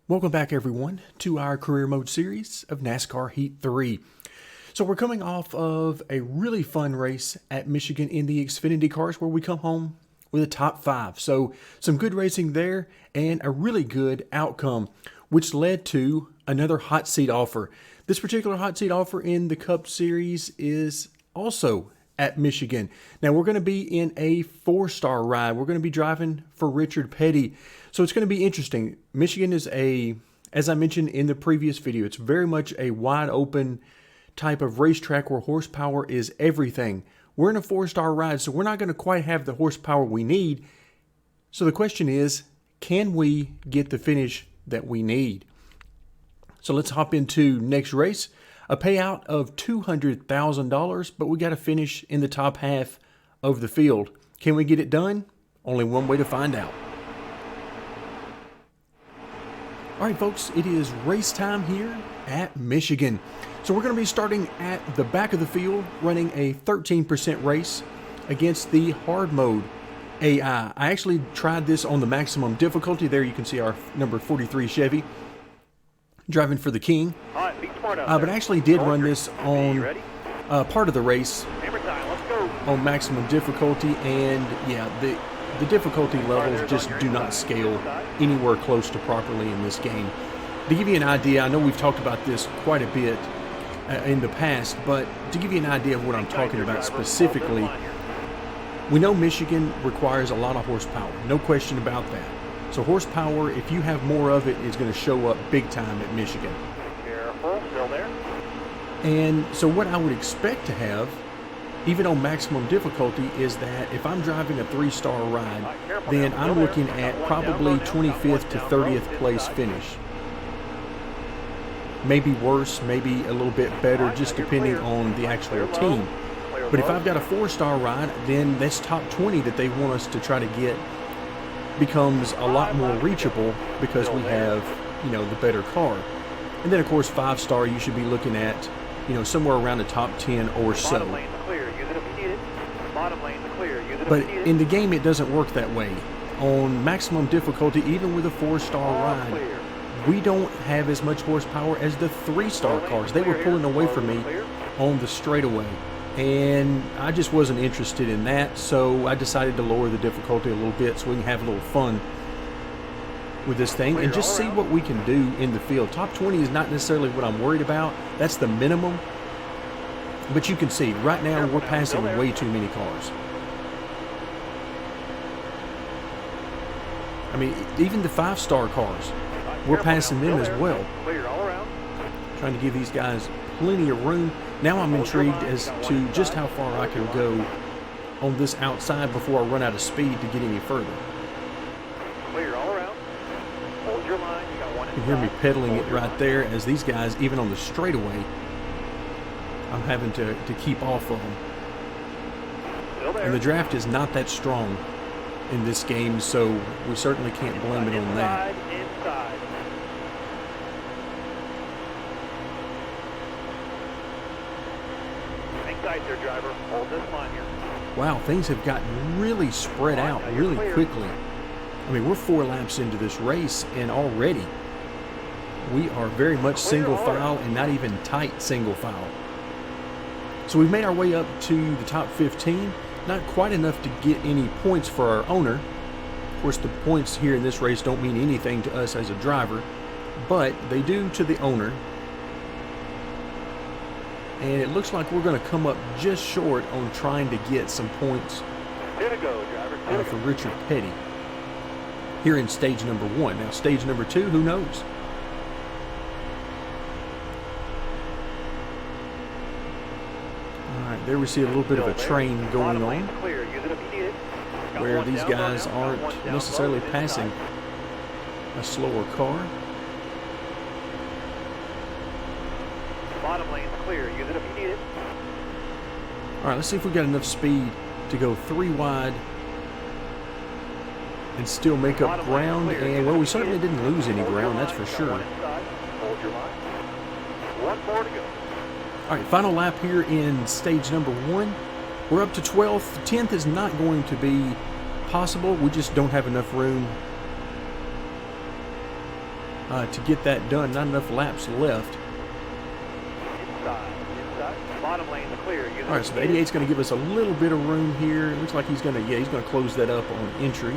Welcome back, everyone, to our career mode series of NASCAR Heat 3. So we're coming off of a really fun race at Michigan in the Xfinity cars where we come home with a top 5. So some good racing there and a really good outcome, which led to another hot seat offer. This particular hot seat offer in the Cup Series is also at Michigan. Now we're going to be in a 4-star ride. We're going to be driving for Richard Petty. So it's going to be interesting. Michigan is as I mentioned in the previous video, it's very much a wide open type of racetrack where horsepower is everything. We're in a 4-star ride, so we're not going to quite have the horsepower we need. So the question is, can we get the finish that we need? So let's hop into next race. A payout of $200,000, but we got to finish in the top half of the field. Can we get it done? Only one way to find out. All right, folks, it is race time here at Michigan. So we're going to be starting at the back of the field, running a 13% race against the hard mode AI. I actually tried this on the maximum difficulty. There you can see our number 43 Chevy driving for the King. But actually did run this on part of the race on maximum difficulty, and yeah, the difficulty levels just do not scale anywhere close to properly in this game. To give you an idea, I know we've talked about this quite a bit in the past, but to give you an idea of what I'm talking about specifically, we know Michigan requires a lot of horsepower, no question about that. So horsepower, if you have more of it, is going to show up big time at Michigan. Careful, still there. And so what I would expect to have, even on maximum difficulty, is that if I'm driving a 3-star ride, then I'm looking at probably 25th to 30th place finish. Maybe worse, maybe a little bit better, just depending on the actual team. But if I've got a 4-star ride, then this top 20 that they want us to try to get becomes a lot more reachable because we have, the better car. And then, of course, 5-star, you should be looking at, somewhere around the top 10 or so. But in the game, it doesn't work that way. On maximum difficulty, even with a 4-star ride, we don't have as much horsepower as the 3-star cars. They were pulling away from me on the straightaway, and I just wasn't interested in that, so I decided to lower the difficulty a little bit so we can have a little fun with this thing and just see what we can do in the field. Top 20 is not necessarily what I'm worried about. That's the minimum. But you can see, right now we're passing way too many cars. I mean, even the 5-star cars, we're passing them as well. Trying to give these guys plenty of room. Now I'm intrigued as to just how far I can go on this outside before I run out of speed to get any further. Clear all around. Hold your line. You got one inside. You can hear me pedaling it right there as these guys, even on the straightaway, I'm having to keep off of them. And the draft is not that strong in this game, so we certainly can't blame it on that. Inside. Hang tight there, driver. Hold this line here. Wow, things have gotten really spread out really quickly. I mean, we're 4 laps into this race, and already we are very much single file and not even tight single file. So we've made our way up to the top 15. Not quite enough to get any points for our owner. Of course, the points here in this race don't mean anything to us as a driver, but they do to the owner. And it looks like we're going to come up just short on trying to get some points for Richard Petty here in stage number 1. Now, stage number 2, who knows? All right, there we see a little bit of a train going on where these guys aren't necessarily passing a slower car. Bottom lane's clear. Use it if you need it. All right, let's see if we got enough speed to go 3 wide and still make up ground. And, well, we certainly didn't lose any ground, that's for sure. Hold your line. 1 more to go. All right, final lap here in stage number 1. We're up to 12th. 10th is not going to be possible. We just don't have enough room to get that done. Not enough laps left. Inside. Bottom lane's clear. All right, so the 88's going to give us a little bit of room here. It looks like he's going to close that up on entry.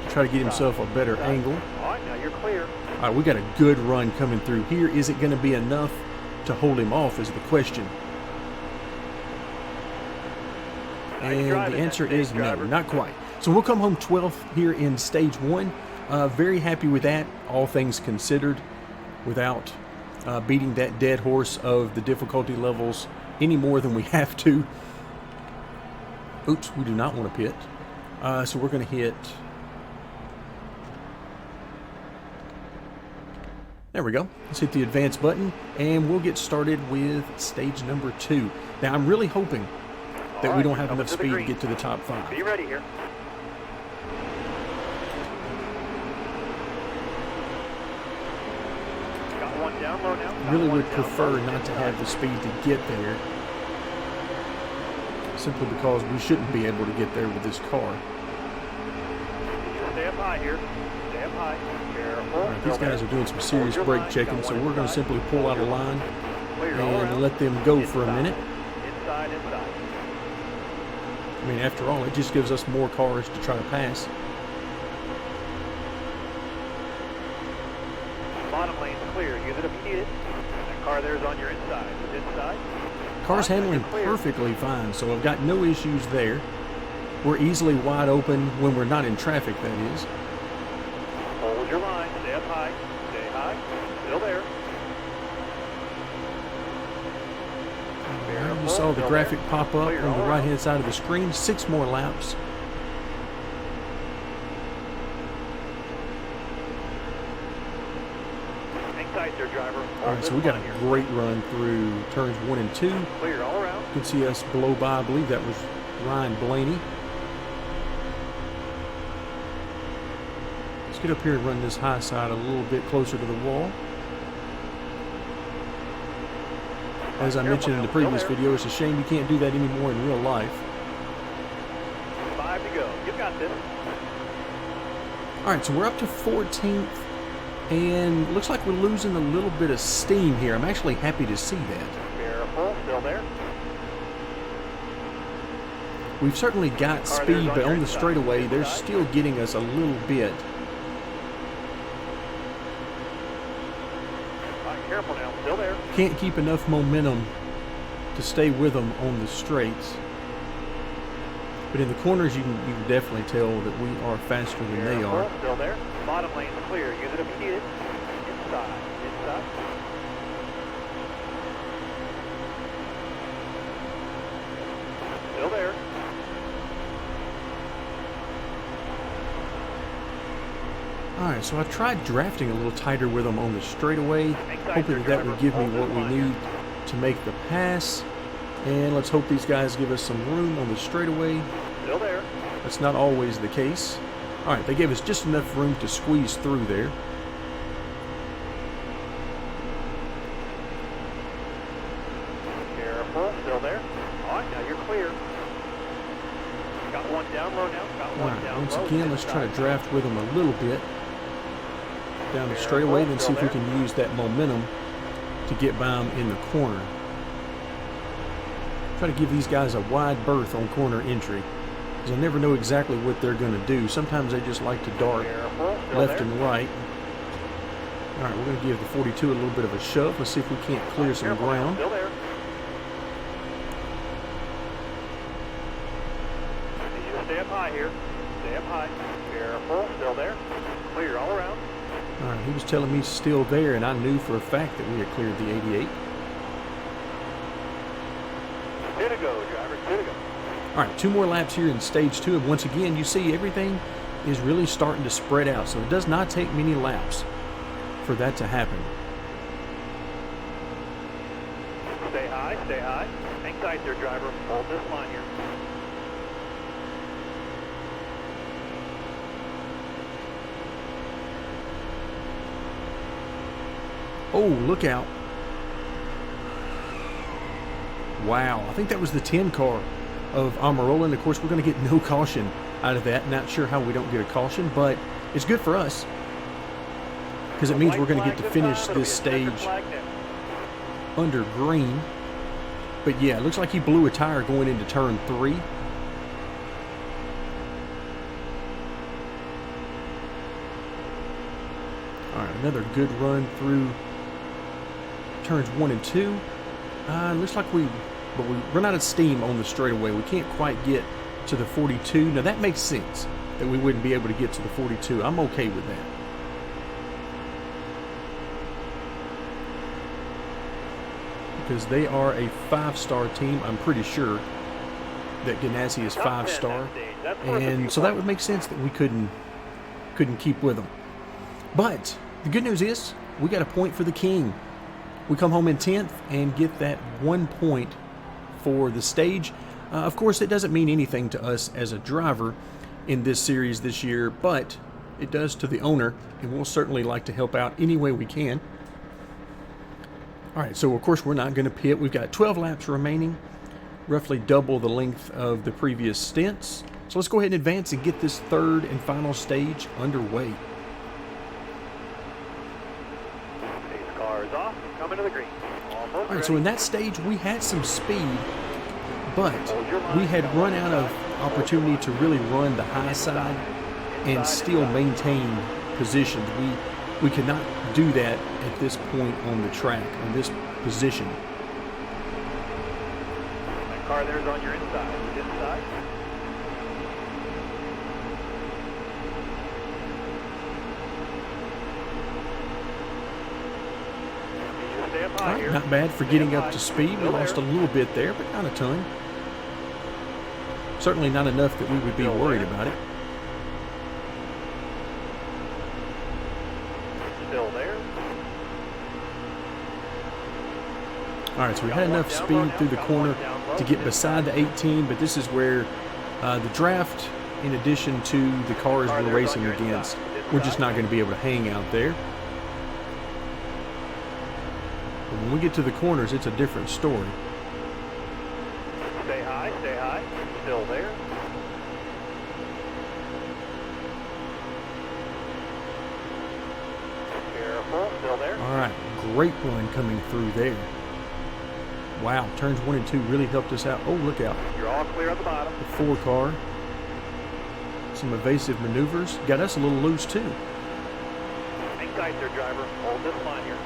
Try to get himself a better angle. All right, now you're clear. All right, we got a good run coming through here. Is it going to be enough to hold him off is the question. And the answer is no, not quite. So we'll come home 12th here in stage 1. Very happy with that, all things considered, without beating that dead horse of the difficulty levels any more than we have to. Oops, we do not want to pit. So we're going to hit... There we go. Let's hit the advance button, and we'll get started with stage number 2. Now, I'm really hoping that we don't have enough speed to get to the top 5. Be ready here. Got one down low now. Really would prefer not to have the speed to get there, simply because we shouldn't be able to get there with this car. Stay up high here. Stay up high. Careful. All right, these guys are doing some serious brake checking, so we're going to simply pull out a line and let them go for a minute. Inside. I mean, after all, it just gives us more cars to try to pass. Bottom lane's clear. Use it if you need it. That car there's on your inside. Inside. Car's handling perfectly fine, so I've got no issues there. We're easily wide open when we're not in traffic, that is. Hold your line. Stay up high. Stay high. Still there. You saw the graphic pop up on the right-hand side of the screen. 6 more laps. Hang tight there, driver. All right, so we got a great run through turns 1 and 2. Clear all around. You can see us blow by. I believe that was Ryan Blaney. Let's get up here and run this high side a little bit closer to the wall. As I mentioned in the previous video, it's a shame you can't do that anymore in real life. 5 to go. You got this. All right, so we're up to 14th, and looks like we're losing a little bit of steam here. I'm actually happy to see that. Careful. Still there. We've certainly got speed, but on the straightaway, they're still getting us a little bit. All right, careful now. Still there. Can't keep enough momentum to stay with them on the straights. But in the corners, you can definitely tell that we are faster than they are. Still there. Bottom lane's clear. Use it if you need it. Inside. Still there. All right, so I tried drafting a little tighter with them on the straightaway, hoping that would give me what we need to make the pass. And let's hope these guys give us some room on the straightaway. Still there. That's not always the case. All right, they gave us just enough room to squeeze through there. Careful. Still there. All right, now you're clear. Got one down low now. Got All one right, down once low. again, let's try to draft with them a little bit down the straightaway, then see if we can use that momentum to get by them in the corner. Try to give these guys a wide berth on corner entry, because I never know exactly what they're going to do. Sometimes they just like to dart left and right. All right, we're going to give the 42 a little bit of a shove. Let's see if we can't clear some ground. Still there. Need you to stay up high here. Stay up high. Careful. Still there. Clear all around. All right, he was telling me still there, and I knew for a fact that we had cleared the 88. Two to go, driver. Two to go. All right, 2 more laps here in stage 2, and once again, you see everything is really starting to spread out, so it does not take many laps for that to happen. Stay high. Stay high. Hang tight there, driver. Hold this line here. Oh, look out. Wow, I think that was the 10 car of Amarola, and of course we're going to get no caution out of that. Not sure how we don't get a caution, but it's good for us. because it means we're going to get to finish this stage under green. But yeah, it looks like he blew a tire going into turn 3. All right, another good run through turns 1 and 2. Looks like we run out of steam on the straightaway. We can't quite get to the 42. Now that makes sense that we wouldn't be able to get to the 42. I'm okay with that. Because they are a 5-star team. I'm pretty sure that Ganassi is 5-star, and so that would make sense that we couldn't keep with them. But the good news is we got a point for the king. We come home in 10th and get that 1 point for the stage. Of course, it doesn't mean anything to us as a driver in this series this year, but it does to the owner, and we'll certainly like to help out any way we can. All right, so of course we're not going to pit. We've got 12 laps remaining, roughly double the length of the previous stints. So let's go ahead and advance and get this 3rd and final stage underway. These cars off, coming to the green. All right, so in that stage we had some speed, but we had run out of opportunity to really run the high side and still maintain positions. We could not do that at this point on the track, on this position. That car there's on your inside. Inside. You stay up high here. Not bad for getting up to speed. We lost a little bit there, but not a ton. Certainly not enough that we would be worried about it. Still there. All right, so we had enough speed through the corner to get beside the 18, but this is where the draft, in addition to the cars we're racing against, we're just not going to be able to hang out there. But when we get to the corners, it's a different story. Stay high, stay high. Still there. Careful, still there. All right, great run coming through there. Wow, turns 1 and 2 really helped us out. Oh, look out. You're all clear at the bottom. The 4 car. Some evasive maneuvers. Got us a little loose too. Hang tight there, driver. Hold this line here.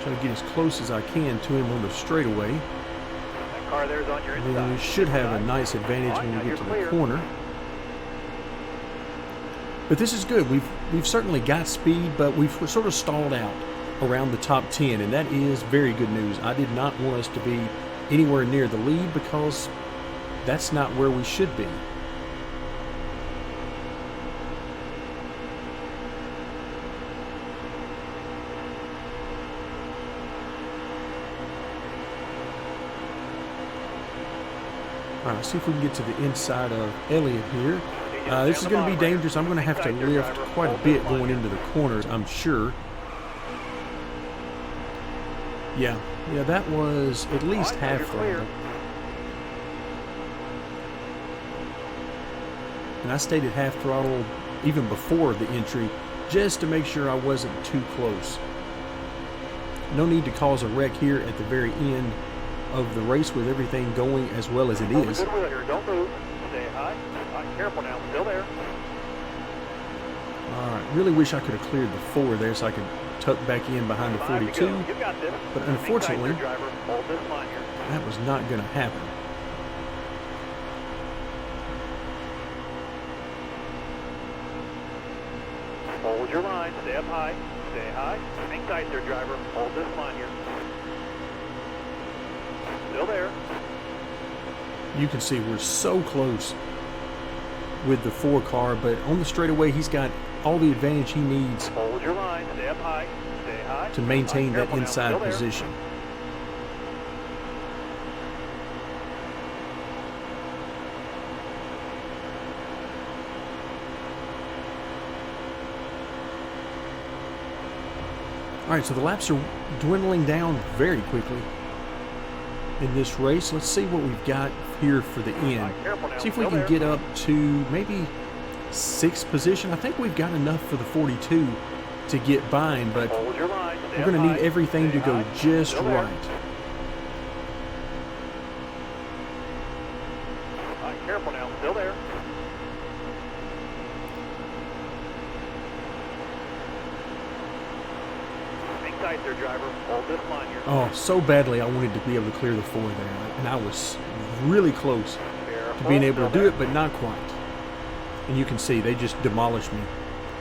Try to get as close as I can to him on the straightaway. That car there's on your And inside. then we should have a nice advantage when we get to the corner. But this is good. We've certainly got speed, but we've sort of stalled out around the top 10, and that is very good news. I did not want us to be anywhere near the lead because that's not where we should be. All right, let's see if we can get to the inside of Elliott here. This is going to be dangerous. I'm going to have to lift quite a bit going into the corners, I'm sure. Yeah, that was at least half throttle. And I stayed at half throttle even before the entry just to make sure I wasn't too close. No need to cause a wreck here at the very end of the race with everything going as well as it is. Good wheel here. Don't move. Stay high. Careful now. Still there. All right, really wish I could have cleared the 4 there so I could tuck back in behind the 42. You got this. But unfortunately, Hang tight there, driver. Hold this line here. that was not going to happen. Hold your line. Stay up high. Stay high. Hang tight there, driver. Hold this line here. Still there. You can see we're so close with the 4 car, but on the straightaway, he's got all the advantage he needs Hold your line. Stay up high. Stay high. to maintain that Careful now. inside Still there. position. All right, so the laps are dwindling down very quickly in this race. Let's see what we've got here for the end. Careful now. See if we Still can there. get up to maybe 6th position. I think we've got enough for the 42 to get by, but Hold your line. we're going to need everything to go just Still there. right. All right, careful now. Still there. Hang tight there, driver. Hold this line here. Oh, so badly I wanted to be able to clear the 4 there, and I was really close to being able to do it, but not quite. And you can see they just demolished me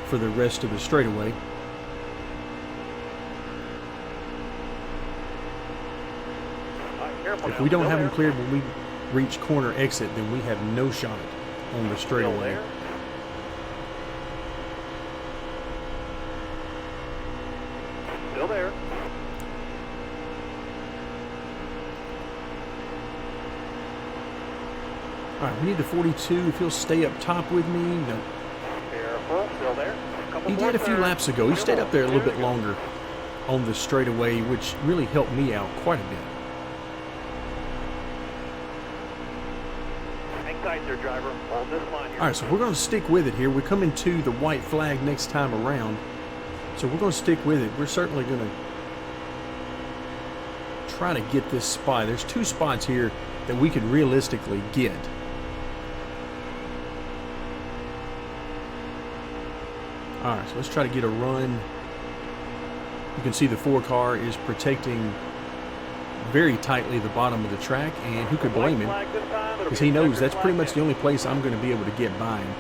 for the rest of the straightaway. If we don't have them cleared when we reach corner exit, then we have no shot on the straightaway. Still there. All right, we need the 42. If he'll stay up top with me. No. Careful. Still there. He did a few laps ago. He stayed up there a little bit longer on the straightaway, which really helped me out quite a bit. Hang tight there, driver. Hold this line here. All right, so we're going to stick with it here. We're coming to the white flag next time around, so we're going to stick with it. We're certainly going to try to get this spot. There's 2 spots here that we could realistically get. All right, so let's try to get a run. You can see the 4 car is protecting very tightly the bottom of the track, and who could blame him? Because he knows that's pretty much the only place I'm going to be able to get by him.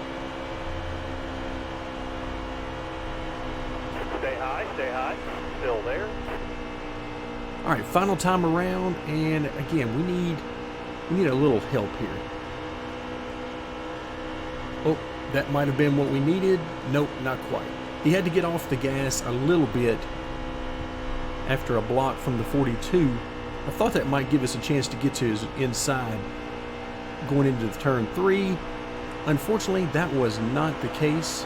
Stay high, stay high. Still there. All right, final time around, and again, we need a little help here. Oh, that might have been what we needed. Nope, not quite. He had to get off the gas a little bit after a block from the 42. I thought that might give us a chance to get to his inside going into the turn 3. Unfortunately, that was not the case.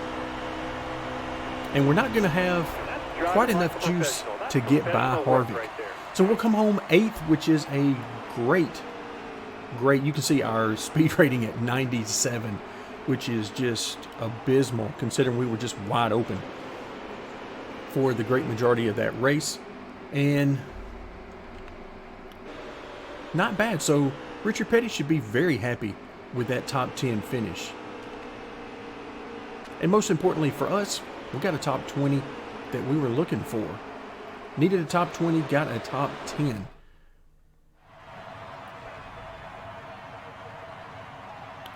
And we're not going to have quite enough juice to get by Harvick. So we'll come home 8th, which is a great. You can see our speed rating at 97, which is just abysmal considering we were just wide open for the great majority of that race. And not bad. So Richard Petty should be very happy with that top 10 finish. And most importantly for us, we got a top 20 that we were looking for. Needed a top 20, got a top 10.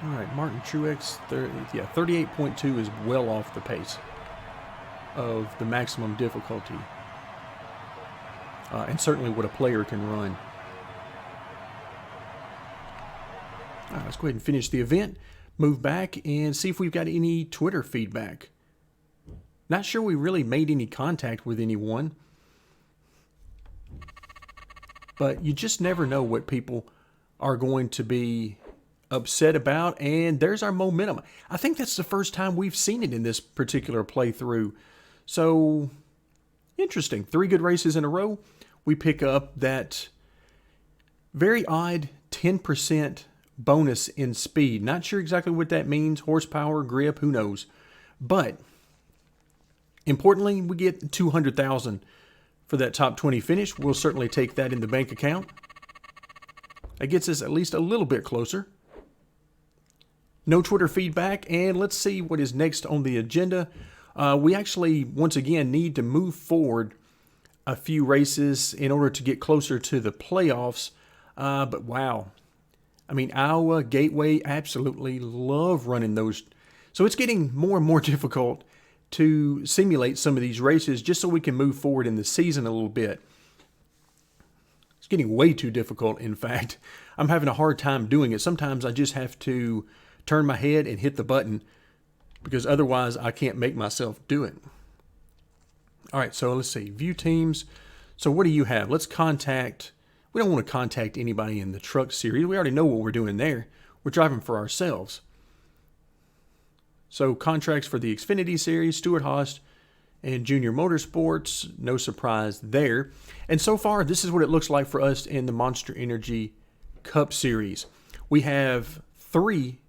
All right, Martin Truex, 38.2 is well off the pace of the maximum difficulty. And certainly what a player can run. All right, let's go ahead and finish the event, move back, and see if we've got any Twitter feedback. Not sure we really made any contact with anyone, but you just never know what people are going to be upset about, and there's our momentum. I think that's the first time we've seen it in this particular playthrough. So, interesting. 3 good races in a row. We pick up that very odd 10% bonus in speed. Not sure exactly what that means. Horsepower, grip, who knows. But importantly, we get 200,000 for that top 20 finish. We'll certainly take that in the bank account. That gets us at least a little bit closer. No Twitter feedback, and let's see what is next on the agenda. We actually, once again, need to move forward a few races in order to get closer to the playoffs. But wow. I mean, Iowa, Gateway, absolutely love running those. So it's getting more and more difficult to simulate some of these races just so we can move forward in the season a little bit. It's getting way too difficult, in fact. I'm having a hard time doing it. Sometimes I just have to turn my head and hit the button because otherwise I can't make myself do it. All right, so let's see. View teams. So what do you have? Let's contact. We don't want to contact anybody in the truck series. We already know what we're doing there. We're driving for ourselves. So contracts for the Xfinity series, Stewart Haas and Junior Motorsports. No surprise there. And so far, this is what it looks like for us in the Monster Energy Cup Series. We have three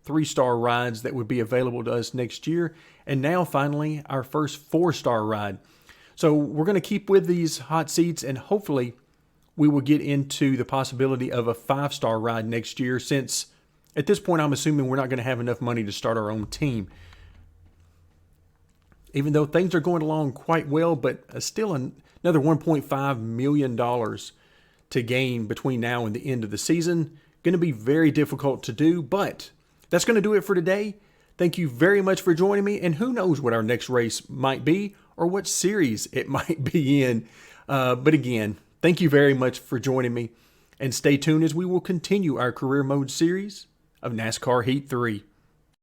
3-star rides that would be available to us next year. And now finally, our first 4-star ride. So we're going to keep with these hot seats, and hopefully we will get into the possibility of a 5-star ride next year, since at this point I'm assuming we're not going to have enough money to start our own team. Even though things are going along quite well, but still another $1.5 million to gain between now and the end of the season. Going to be very difficult to do, but that's going to do it for today. Thank you very much for joining me, and who knows what our next race might be or what series it might be in. But again, thank you very much for joining me, and stay tuned as we will continue our career mode series of NASCAR Heat 3.